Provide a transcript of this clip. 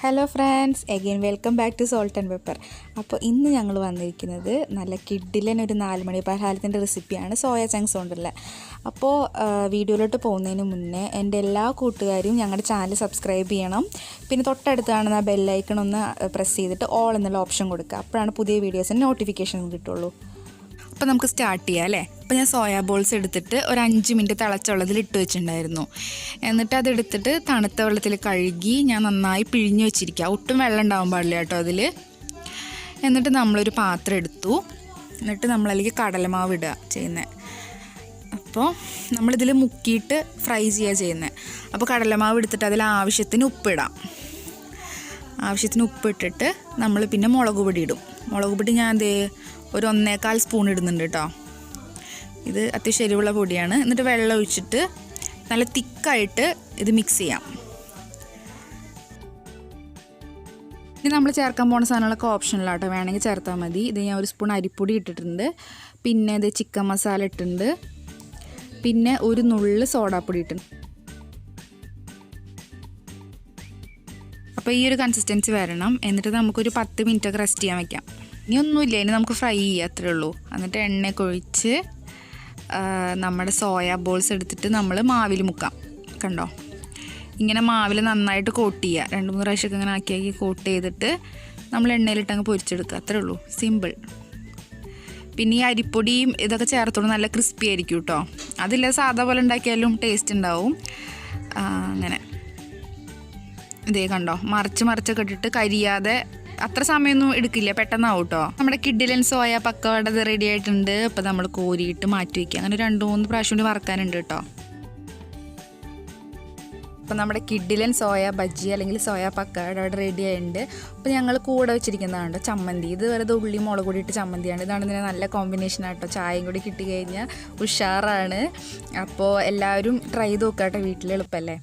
Hello friends, again welcome back to salt and pepper. അപ്പോൾ ഇന്ന് ഞങ്ങൾ വന്നിരിക്കുന്നത് നല്ല കിഡിലൻ ഒരു 4 മണി പലഹാരത്തിൻ്റെ റെസിപ്പിയാണ്, സോയ ചങ്ക്സ് കൊണ്ടുള്ള. അപ്പോൾ വീഡിയോയിലോട്ട് പോകുന്നതിന് മുന്നേ എൻ്റെ എല്ലാ കൂട്ടുകാരും ഞങ്ങളുടെ ചാനൽ സബ്സ്ക്രൈബ് ചെയ്യണം. പിന്നെ തൊട്ടടുത്ത് കാണുന്ന ബെല്ലൈക്കൺ ഒന്ന് പ്രസ് ചെയ്തിട്ട് ഓൾ എന്നുള്ള ഓപ്ഷൻ കൊടുക്കുക. അപ്പോഴാണ് പുതിയ വീഡിയോസിന് നോട്ടിഫിക്കേഷൻ കിട്ടുള്ളൂ. അപ്പോൾ നമുക്ക് സ്റ്റാർട്ട് ചെയ്യാം അല്ലേ. അപ്പോൾ ഞാൻ സോയാ ബോൾസ് എടുത്തിട്ട് ഒരു 5 മിനിറ്റ് തിളച്ച വെള്ളത്തിൽ ഇട്ട് വെച്ചിട്ടുണ്ടായിരുന്നു. എന്നിട്ട് അതെടുത്തിട്ട് തണുത്ത വെള്ളത്തിൽ കഴുകി ഞാൻ നന്നായി പിഴിഞ്ഞ് വെച്ചിരിക്കുക. ഒട്ടും വെള്ളം ഉണ്ടാവാൻ പാടില്ല കേട്ടോ അതിൽ. എന്നിട്ട് നമ്മളൊരു പാത്രം എടുത്തു. എന്നിട്ട് നമ്മളതിലേക്ക് കടലമാവ് ഇടുക ചെയ്യുന്നത്. അപ്പോൾ നമ്മളിതിൽ മുക്കിയിട്ട് ഫ്രൈ ചെയ്യുക ചെയ്യുന്നത്. അപ്പോൾ കടലമാവ് എടുത്തിട്ട് അതിൽ ആവശ്യത്തിന് ഉപ്പിടാം. ആവശ്യത്തിന് ഉപ്പിട്ടിട്ട് നമ്മൾ പിന്നെ മുളക് പൊടി ഇടും. മുളക് പൊടി ഞാൻ ഒരു 1.25 സ്പൂൺ ഇടുന്നുണ്ട് കേട്ടോ. ഇത് അത്യാവശ്യം എരിവുള്ള പൊടിയാണ്. എന്നിട്ട് വെള്ളം ഒഴിച്ചിട്ട് നല്ല തിക്കായിട്ട് ഇത് മിക്സ് ചെയ്യാം. ഇനി നമ്മൾ ചേർക്കാൻ പോകുന്ന സാധനങ്ങളൊക്കെ ഓപ്ഷനിലാട്ടോ, വേണമെങ്കിൽ ചേർത്താൽ മതി. ഇത് ഞാൻ 1 സ്പൂൺ അരിപ്പൊടി ഇട്ടിട്ടുണ്ട്. പിന്നെ ഇത് ചിക്കൻ മസാല ഇട്ടിട്ടുണ്ട്. പിന്നെ ഒരു നുള്ള് സോഡാപ്പൊടി ഇട്ടിട്ടുണ്ട്. അപ്പോൾ ഈ ഒരു കൺസിസ്റ്റൻസി വരണം. എന്നിട്ട് നമുക്കൊരു 10 മിനിറ്റൊക്കെ റെസ്റ്റ് ചെയ്യാൻ വയ്ക്കാം. ഇനി ഒന്നുമില്ല, ഇനി നമുക്ക് ഫ്രൈ ചെയ്യാം, അത്രേ ഉള്ളൂ. എന്നിട്ട് എണ്ണയൊക്കെ ഒഴിച്ച് നമ്മുടെ സോയ ബോൾസ് എടുത്തിട്ട് നമ്മൾ മാവിൽ മുക്കാം. കണ്ടോ, ഇങ്ങനെ മാവിൽ നന്നായിട്ട് കോട്ട് ചെയ്യുക. 2-3 പ്രാവശ്യമൊക്കെ ഇങ്ങനെ ആക്കി കോട്ട് ചെയ്തിട്ട് നമ്മൾ എണ്ണയിലിട്ടങ്ങ് പൊരിച്ചെടുക്കുക, അത്രേ ഉള്ളൂ, സിമ്പിൾ. പിന്നെ ഈ അരിപ്പൊടിയും ഇതൊക്കെ ചേർത്തോണ്ട് നല്ല ക്രിസ്പി ആയിരിക്കും കേട്ടോ. അതില്ല സാധാ പോലെ ഉണ്ടാക്കിയാലും ടേസ്റ്റ് ഉണ്ടാവും. അങ്ങനെ ഇതേ കണ്ടോ, മറിച്ചൊക്കെ ഇട്ടിട്ട് കരിയാതെ, അത്ര സമയമൊന്നും എടുക്കില്ല, പെട്ടെന്നാവും കേട്ടോ. നമ്മുടെ കിഡിലൻ സോയ പക്കവട റെഡി ആയിട്ടുണ്ട്. അപ്പോൾ നമ്മൾ കോരിയിട്ട് മാറ്റി വയ്ക്കുക. അങ്ങനെ 2-3 പ്രാവശ്യം കൂടി വറക്കാനുണ്ട് കേട്ടോ. അപ്പോൾ നമ്മുടെ കിഡിലൻ സോയ ബജ്ജി അല്ലെങ്കിൽ സോയ പക്കവട അവിടെ റെഡി ആയിട്ടുണ്ട്. അപ്പോൾ ഞങ്ങൾ കൂടെ വെച്ചിരിക്കുന്നതാണ് ചമ്മന്തി. ഇത് വെറുതെ ഉള്ളി മുളക് കൂടി ഇട്ട് ചമ്മന്തിയാണ്. ഇതാണ് ഇതിന് നല്ല കോമ്പിനേഷൻ ആട്ടോ. ചായയും കൂടി കിട്ടിക്കഴിഞ്ഞാൽ ഉഷാറാണ്. അപ്പോൾ എല്ലാവരും ട്രൈ ചെയ്ത് നോക്കാം കേട്ടോ, വീട്ടിൽ എളുപ്പമല്ലേ.